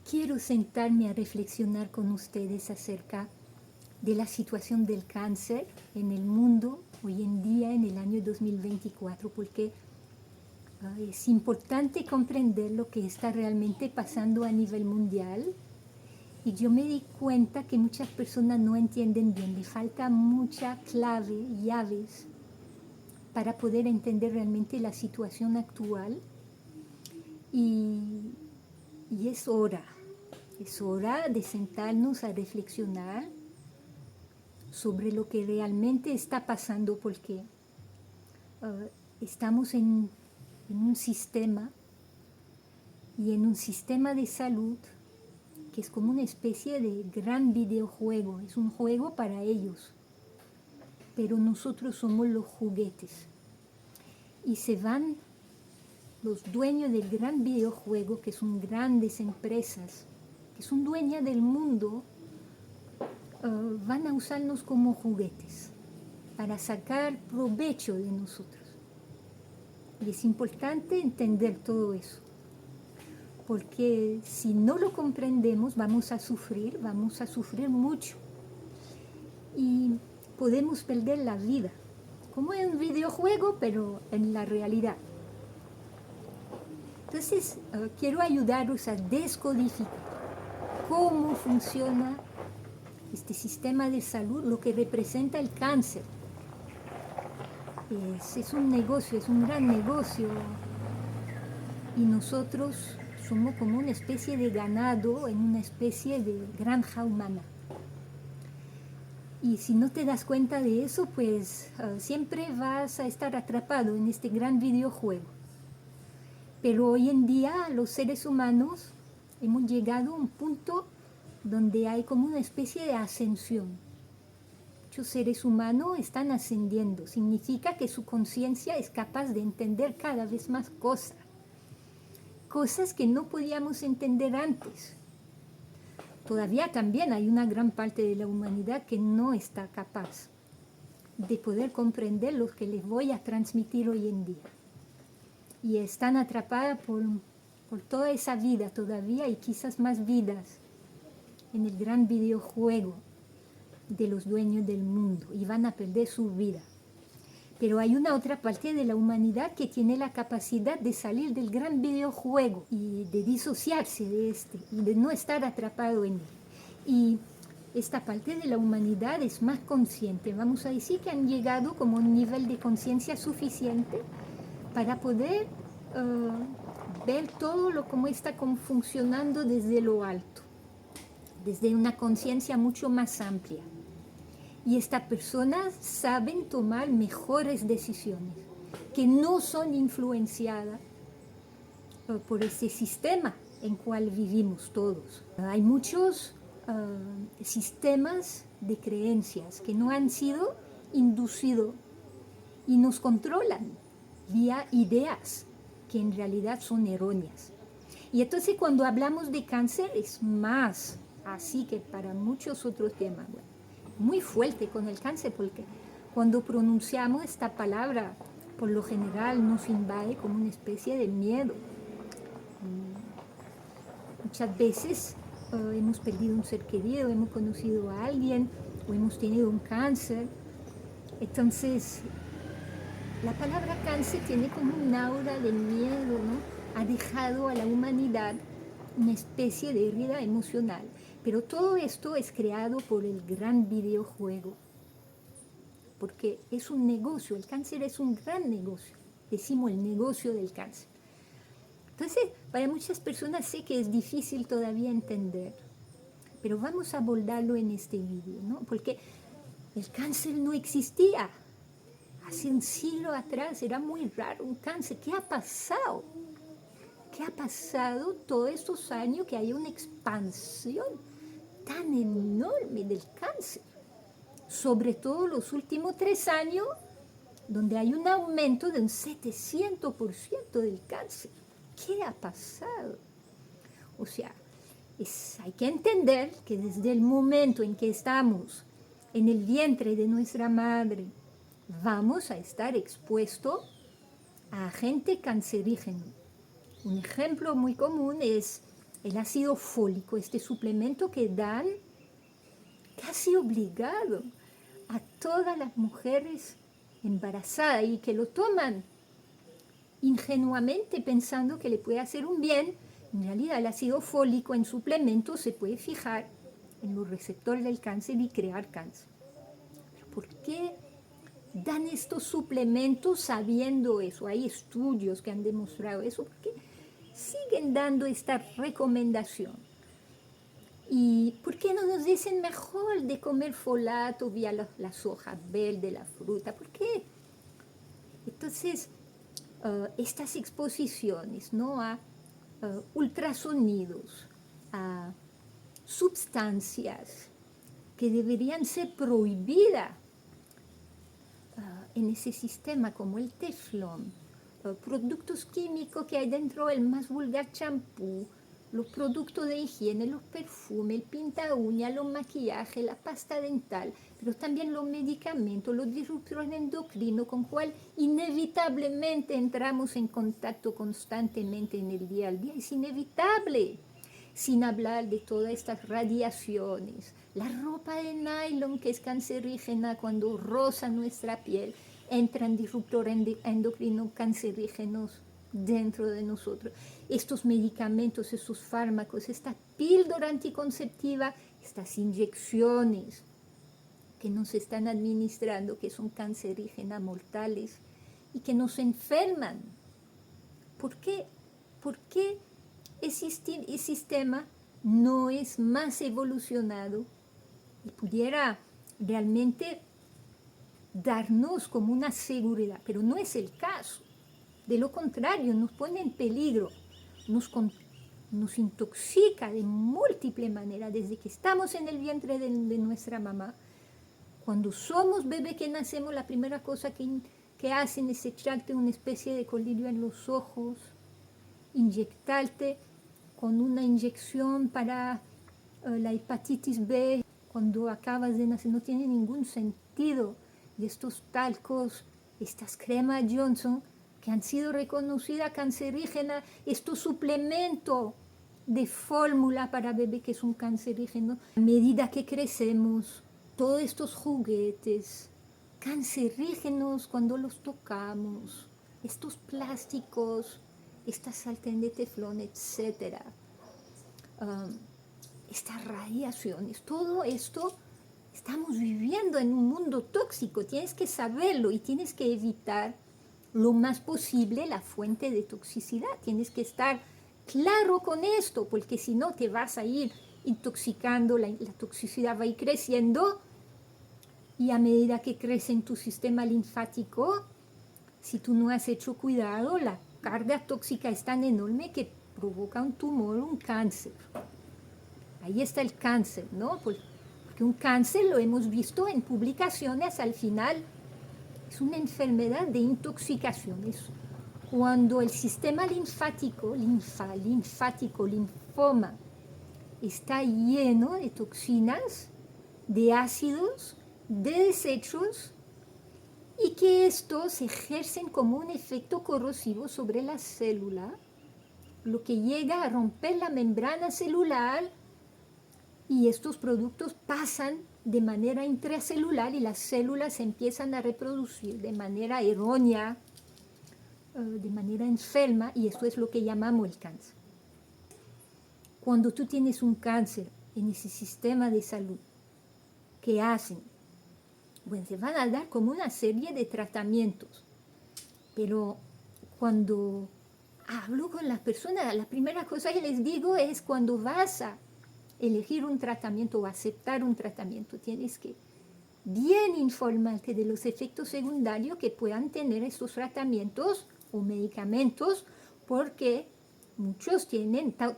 quiero sentarme a reflexionar con ustedes acerca de la situación del cáncer en el mundo hoy en día, en el año 2024, porque es importante comprender lo que está realmente pasando a nivel mundial. Y yo me di cuenta que muchas personas no entienden bien, le falta mucha clave, llaves, para poder entender realmente la situación actual. Y es hora de sentarnos a reflexionar sobre lo que realmente está pasando, porque estamos en un sistema, y en un sistema de salud que es como una especie de gran videojuego, es un juego para ellos, pero nosotros somos los juguetes. Y se van los dueños del gran videojuego, que son grandes empresas, que son dueñas del mundo, van a usarnos como juguetes para sacar provecho de nosotros. Y es importante entender todo eso, porque si no lo comprendemos vamos a sufrir mucho y podemos perder la vida, como en un videojuego, pero en la realidad. Entonces, quiero ayudaros a descodificar cómo funciona este sistema de salud, lo que representa el cáncer. Es un negocio, es un gran negocio, y nosotros somos como una especie de ganado en una especie de granja humana. Y si no te das cuenta de eso, pues siempre vas a estar atrapado en este gran videojuego. Pero hoy en día los seres humanos hemos llegado a un punto donde hay como una especie de ascensión. Muchos seres humanos están ascendiendo, significa que su conciencia es capaz de entender cada vez más cosas que no podíamos entender antes. Todavía también hay una gran parte de la humanidad que no está capaz de poder comprender lo que les voy a transmitir hoy en día. Y están atrapadas por toda esa vida todavía, y quizás más vidas, en el gran videojuego de los dueños del mundo, y van a perder su vida. Pero hay una otra parte de la humanidad que tiene la capacidad de salir del gran videojuego y de disociarse de este, y de no estar atrapado en él. Y esta parte de la humanidad es más consciente. Vamos a decir que han llegado como a un nivel de conciencia suficiente para poder ver todo cómo está funcionando desde lo alto, desde una conciencia mucho más amplia. Y estas personas saben tomar mejores decisiones, que no son influenciadas por este sistema en cual vivimos todos. Hay muchos sistemas de creencias que no han sido inducidos y nos controlan vía ideas que en realidad son erróneas. Y entonces cuando hablamos de cáncer es más así que para muchos otros temas. Bueno, muy fuerte con el cáncer, porque cuando pronunciamos esta palabra, por lo general nos invade como una especie de miedo. Muchas veces hemos perdido un ser querido, hemos conocido a alguien o hemos tenido un cáncer. Entonces, la palabra cáncer tiene como un aura de miedo, ¿no? Ha dejado a la humanidad una especie de herida emocional. Pero todo esto es creado por el gran videojuego, porque es un negocio, el cáncer es un gran negocio, decimos el negocio del cáncer. Entonces, para muchas personas sé que es difícil todavía entender, pero vamos a abordarlo en este video, ¿no? Porque el cáncer no existía. Hace un siglo atrás era muy raro un cáncer. ¿Qué ha pasado? ¿Qué ha pasado todos estos años que hay una expansión tan enorme del cáncer? Sobre todo los últimos 3 años, donde hay un aumento de un 700% del cáncer. ¿Qué ha pasado? O sea, hay que entender que desde el momento en que estamos en el vientre de nuestra madre, vamos a estar expuestos a agente cancerígeno. Un ejemplo muy común es el ácido fólico, este suplemento que dan casi obligado a todas las mujeres embarazadas y que lo toman ingenuamente pensando que le puede hacer un bien. En realidad el ácido fólico en suplemento se puede fijar en los receptores del cáncer y crear cáncer. ¿Pero por qué dan estos suplementos sabiendo eso? Hay estudios que han demostrado eso. ¿Por qué siguen dando esta recomendación? ¿Y por qué no nos dicen mejor de comer folato vía las hojas verdes de la fruta? ¿Por qué? Entonces, estas exposiciones, ¿no?, a ultrasonidos, a sustancias que deberían ser prohibidas en ese sistema, como el teflón, productos químicos que hay dentro del más vulgar champú, los productos de higiene, los perfumes, el pinta uña, los maquillajes, la pasta dental, pero también los medicamentos, los disruptores endocrinos, con cual inevitablemente entramos en contacto constantemente en el día al día. Es inevitable, sin hablar de todas estas radiaciones. La ropa de nylon, que es cancerígena cuando roza nuestra piel, entran disruptores endocrinos cancerígenos dentro de nosotros. Estos medicamentos, estos fármacos, esta píldora anticonceptiva, estas inyecciones que nos están administrando, que son cancerígenas mortales y que nos enferman. ¿Por qué? ¿Por qué el sistema no es más evolucionado y pudiera realmente darnos como una seguridad? Pero no es el caso. De lo contrario, nos pone en peligro, nos intoxica de múltiples maneras, desde que estamos en el vientre de nuestra mamá. Cuando somos bebés que nacemos, la primera cosa que hacen es echarte una especie de colirio en los ojos, inyectarte con una inyección para la hepatitis B. Cuando acabas de nacer no tiene ningún sentido. Y estos talcos, estas cremas Johnson, que han sido reconocidas cancerígenas, estos suplementos de fórmula para bebé que son cancerígenos, a medida que crecemos, todos estos juguetes cancerígenos cuando los tocamos, estos plásticos, estas sartén de teflón, etc., estas radiaciones, todo esto, estamos viviendo en un mundo tóxico, tienes que saberlo y tienes que evitar lo más posible la fuente de toxicidad. Tienes que estar claro con esto, porque si no te vas a ir intoxicando, la toxicidad va a ir creciendo y a medida que crece en tu sistema linfático, si tú no has hecho cuidado, la carga tóxica es tan enorme que provoca un tumor, un cáncer. Ahí está el cáncer, ¿no? Porque un cáncer, lo hemos visto en publicaciones, al final es una enfermedad de intoxicaciones. Cuando el sistema linfático, linfoma, está lleno de toxinas, de ácidos, de desechos, y que estos ejercen como un efecto corrosivo sobre la célula, lo que llega a romper la membrana celular, y estos productos pasan de manera intracelular y las células se empiezan a reproducir de manera errónea, de manera enferma, y esto es lo que llamamos el cáncer. Cuando tú tienes un cáncer en ese sistema de salud, ¿qué hacen? Bueno, se van a dar como una serie de tratamientos, pero cuando hablo con las personas, la primera cosa que les digo es: cuando vas a elegir un tratamiento o aceptar un tratamiento, tienes que bien informarte de los efectos secundarios que puedan tener estos tratamientos o medicamentos, porque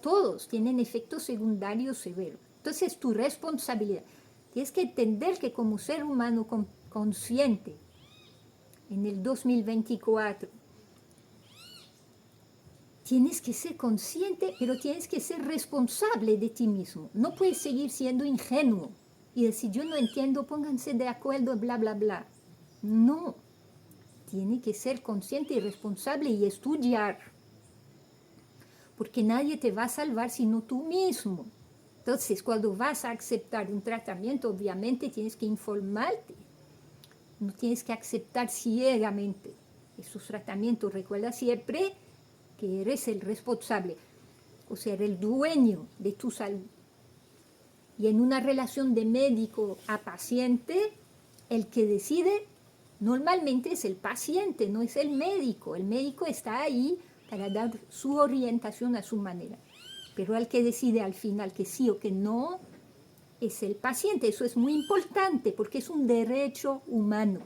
todos tienen efectos secundarios severos. Entonces, tu responsabilidad. Tienes que entender que como ser humano consciente, en el 2024, tienes que ser consciente, pero tienes que ser responsable de ti mismo. No puedes seguir siendo ingenuo y decir: yo no entiendo, pónganse de acuerdo, bla, bla, bla. No, tiene que ser consciente y responsable y estudiar. porque nadie te va a salvar sino tú mismo. Entonces, cuando vas a aceptar un tratamiento, obviamente tienes que informarte, no tienes que aceptar ciegamente esos tratamientos. Recuerda siempre que eres el responsable, o sea, el dueño de tu salud. Y en una relación de médico a paciente, el que decide normalmente es el paciente, no es el médico. El médico está ahí para dar su orientación a su manera. Pero el que decide al final que sí o que no es el paciente. Eso es muy importante porque es un derecho humano.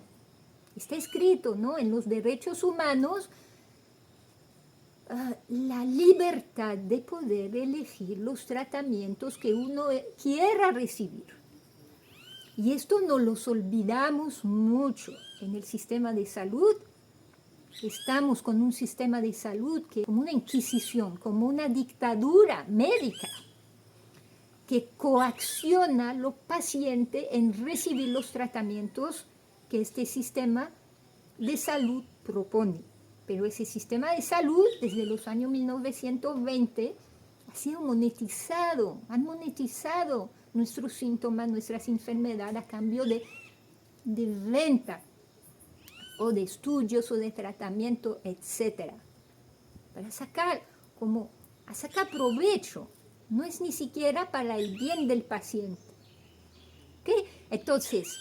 Está escrito, ¿no?, en los derechos humanos, la libertad de poder elegir los tratamientos que uno quiera recibir. Y esto no los olvidamos mucho en el sistema de salud. Estamos con un sistema de salud que es como una inquisición, como una dictadura médica que coacciona a los pacientes en recibir los tratamientos que este sistema de salud propone. Pero ese sistema de salud, desde los años 1920, ha sido monetizado, han monetizado nuestros síntomas, nuestras enfermedades a cambio de venta o de estudios o de tratamiento, etc. Para sacar provecho, no es ni siquiera para el bien del paciente. ¿Okay? Entonces,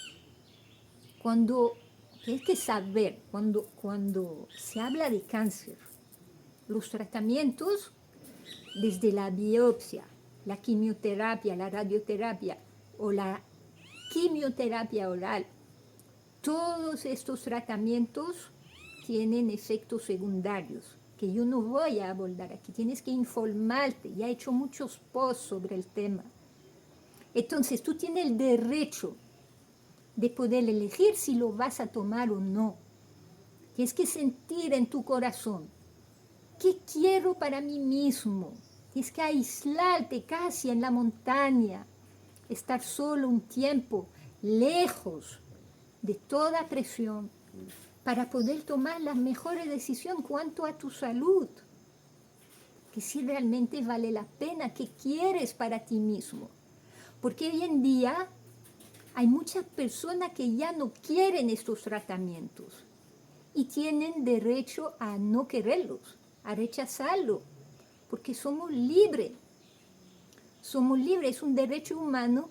hay que saber, cuando se habla de cáncer, los tratamientos, desde la biopsia, la quimioterapia, la radioterapia o la quimioterapia oral, todos estos tratamientos tienen efectos secundarios que yo no voy a abordar aquí. Tienes que informarte. Ya he hecho muchos posts sobre el tema. Entonces, tú tienes el derecho de poder elegir si lo vas a tomar o no. Tienes que sentir en tu corazón, ¿qué quiero para mí mismo? Tienes que aislarte casi en la montaña, estar solo un tiempo, lejos de toda presión, para poder tomar la mejor decisión cuanto a tu salud. Que si realmente vale la pena, qué quieres para ti mismo. Porque hoy en día hay muchas personas que ya no quieren estos tratamientos y tienen derecho a no quererlos, a rechazarlo, porque somos libres. Somos libres, es un derecho humano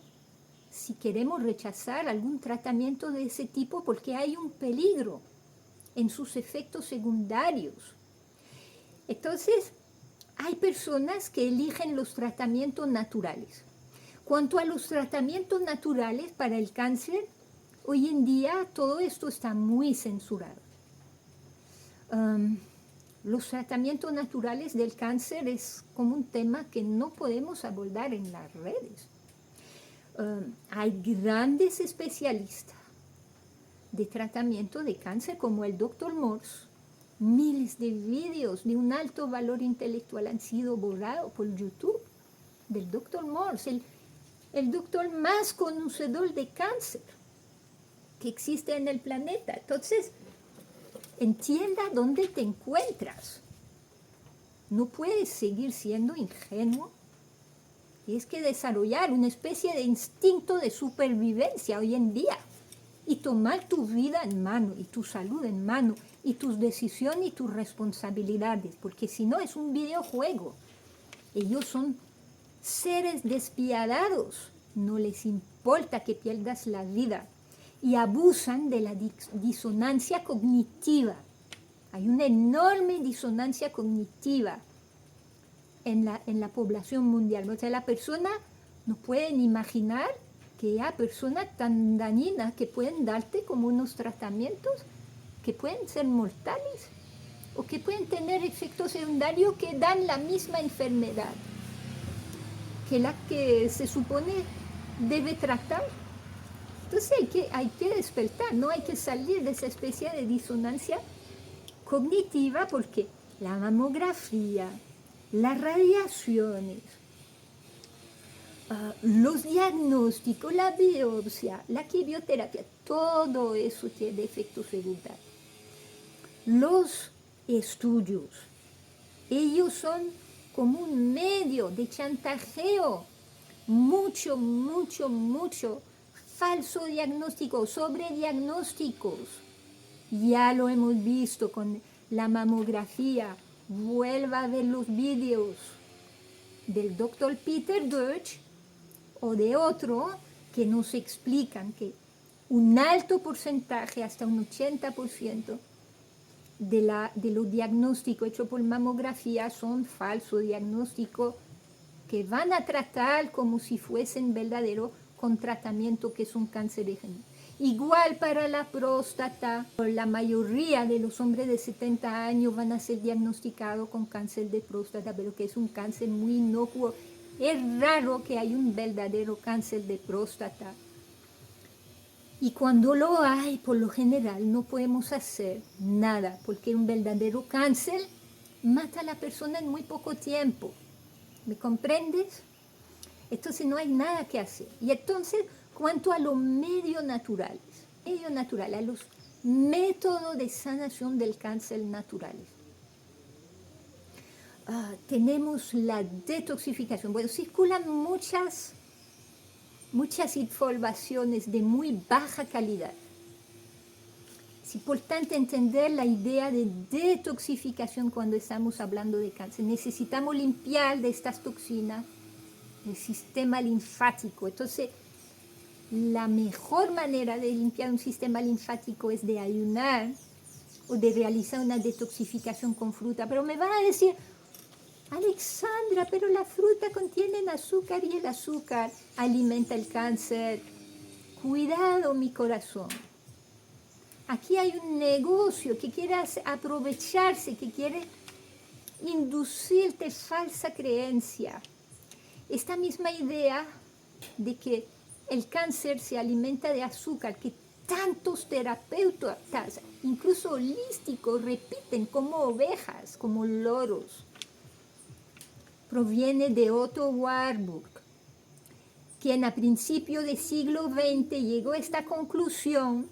si queremos rechazar algún tratamiento de ese tipo porque hay un peligro en sus efectos secundarios. Entonces, hay personas que eligen los tratamientos naturales. Cuanto a los tratamientos naturales para el cáncer, hoy en día todo esto está muy censurado. Los tratamientos naturales del cáncer es como un tema que no podemos abordar en las redes. Hay grandes especialistas de tratamiento de cáncer como el Dr. Morse. Miles de vídeos de un alto valor intelectual han sido borrados por YouTube del Dr. Morse, el doctor más conocedor de cáncer que existe en el planeta. Entonces, entienda dónde te encuentras. No puedes seguir siendo ingenuo. Tienes que desarrollar una especie de instinto de supervivencia hoy en día y tomar tu vida en mano y tu salud en mano y tus decisiones y tus responsabilidades, porque si no es un videojuego. Ellos son seres despiadados, no les importa que pierdas la vida y abusan de la disonancia cognitiva. Hay una enorme disonancia cognitiva en la población mundial. O sea, la persona no puede ni imaginar que hay personas tan dañinas que pueden darte como unos tratamientos que pueden ser mortales o que pueden tener efectos secundarios que dan la misma enfermedad que la que se supone debe tratar. Entonces hay que despertar, no hay que salir de esa especie de disonancia cognitiva porque la mamografía, las radiaciones, los diagnósticos, la biopsia, la quimioterapia, todo eso tiene efectos secundarios. Los estudios, ellos son como un medio de chantajeo. Mucho falso diagnóstico, sobrediagnósticos. Ya lo hemos visto con la mamografía. Vuelva a ver los vídeos del doctor Peter Deutsch o de otro que nos explican que un alto porcentaje, hasta un 80%, de los diagnósticos hechos por mamografía son falso diagnóstico que van a tratar como si fuesen verdadero con tratamiento que es un cancerígeno. Igual para la próstata, la mayoría de los hombres de 70 años van a ser diagnosticados con cáncer de próstata, pero que es un cáncer muy inocuo. Es raro que haya un verdadero cáncer de próstata. Y cuando lo hay, por lo general, no podemos hacer nada, porque un verdadero cáncer mata a la persona en muy poco tiempo. ¿Me comprendes? Entonces no hay nada que hacer. Y entonces, cuanto a los medios naturales, a los métodos de sanación del cáncer naturales, tenemos la detoxificación. Bueno, circulan muchas informaciones de muy baja calidad. Es importante entender la idea de detoxificación cuando estamos hablando de cáncer. Necesitamos limpiar de estas toxinas el sistema linfático. Entonces, la mejor manera de limpiar un sistema linfático es de ayunar o de realizar una detoxificación con fruta. Pero me van a decir, Alexandra, pero la fruta contiene azúcar y el azúcar alimenta el cáncer. Cuidado, mi corazón. Aquí hay un negocio que quiere aprovecharse, que quiere inducirte falsa creencia. Esta misma idea de que el cáncer se alimenta de azúcar, que tantos terapeutas, incluso holísticos, repiten como ovejas, como loros, proviene de Otto Warburg, quien a principios del siglo XX llegó a esta conclusión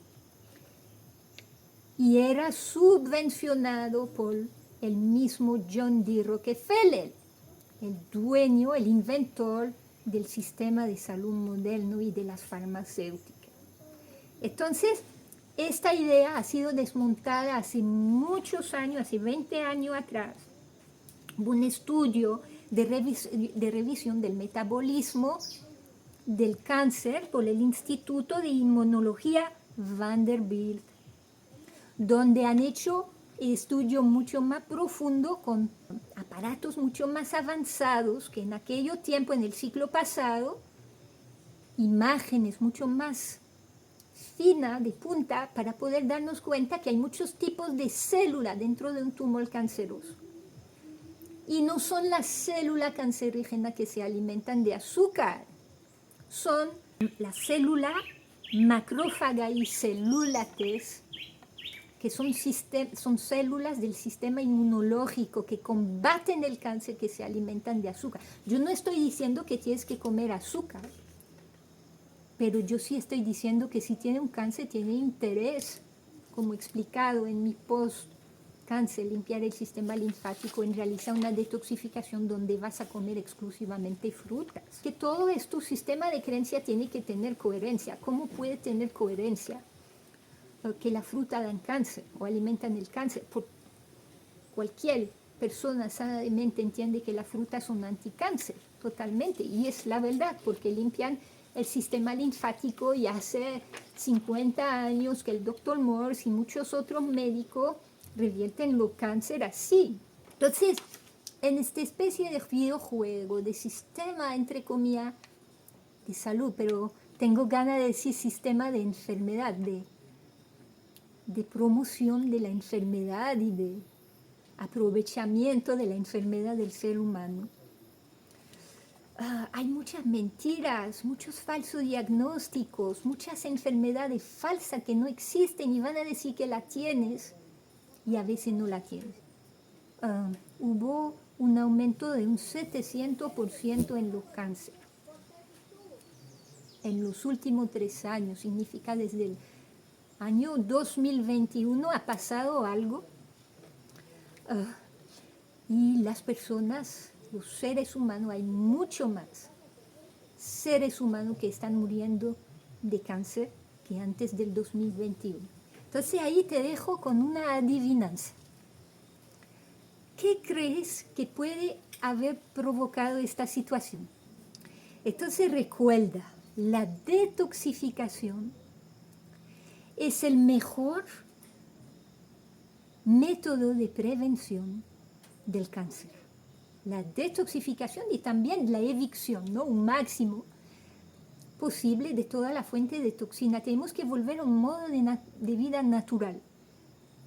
y era subvencionado por el mismo John D. Rockefeller, el dueño, el inventor del sistema de salud moderno y de las farmacéuticas. Entonces, esta idea ha sido desmontada hace muchos años, hace 20 años atrás. Hubo un estudio de revisión del metabolismo del cáncer por el Instituto de Inmunología Vanderbilt, donde han hecho estudio mucho más profundo con aparatos mucho más avanzados que en aquello tiempo, en el siglo pasado, imágenes mucho más finas, de punta, para poder darnos cuenta que hay muchos tipos de células dentro de un tumor canceroso. Y no son las células cancerígenas que se alimentan de azúcar, son las células macrófagas y celulates, que son células del sistema inmunológico que combaten el cáncer, que se alimentan de azúcar. Yo no estoy diciendo que tienes que comer azúcar, pero yo sí estoy diciendo que si tiene un cáncer, tiene interés, como explicado en mi post cáncer, limpiar el sistema linfático, en realizar una detoxificación donde vas a comer exclusivamente frutas. Que todo esto, sistema de creencia tiene que tener coherencia. ¿Cómo puede tener coherencia? Que la fruta dan cáncer o alimentan el cáncer. Cualquier persona sanamente entiende que las frutas son anticáncer, totalmente, y es la verdad, porque limpian el sistema linfático, y hace 50 años que el doctor Morse y muchos otros médicos revierten los cánceres así. Entonces, en esta especie de videojuego, de sistema, entre comillas, de salud, pero tengo ganas de decir sistema de enfermedad, de promoción de la enfermedad y de aprovechamiento de la enfermedad del ser humano. Hay muchas mentiras, muchos falsos diagnósticos, muchas enfermedades falsas que no existen y van a decir que la tienes y a veces no la tienes. Hubo un aumento de un 700% en los cánceres en los últimos 3 años, significa desde el año 2021 ha pasado algo, y las personas los seres humanos, hay mucho más seres humanos que están muriendo de cáncer que antes del 2021. Entonces ahí te dejo con una adivinanza. ¿Qué crees que puede haber provocado esta situación? Entonces recuerda, la detoxificación es el mejor método de prevención del cáncer. La detoxificación y también la evicción, ¿no? Un máximo posible de toda la fuente de toxina. Tenemos que volver a un modo de vida natural,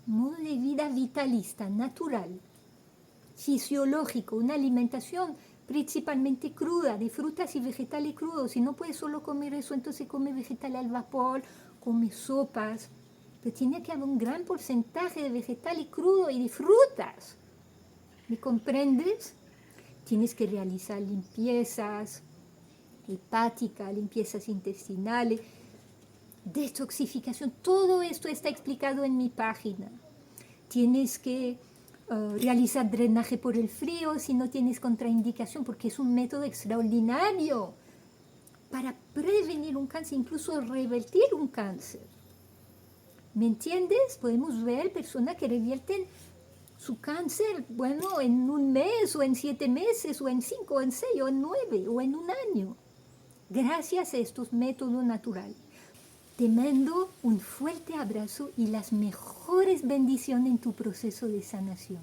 modo de vida vitalista, natural, fisiológico, una alimentación principalmente cruda, de frutas y vegetales crudos. Si no puedes solo comer eso, entonces come vegetal al vapor, come sopas, pero tiene que haber un gran porcentaje de vegetales crudos y de frutas. ¿Me comprendes? Tienes que realizar limpiezas hepáticas, limpiezas intestinales, detoxificación. Todo esto está explicado en mi página. Tienes que realizar drenaje por el frío si no tienes contraindicación, porque es un método extraordinario para prevenir un cáncer, incluso revertir un cáncer. ¿Me entiendes? Podemos ver personas que revierten su cáncer, bueno, en un mes, o en 7 meses, o en 5, o en 6, o en 9, o en un año, gracias a estos métodos naturales. Te mando un fuerte abrazo y las mejores bendiciones en tu proceso de sanación.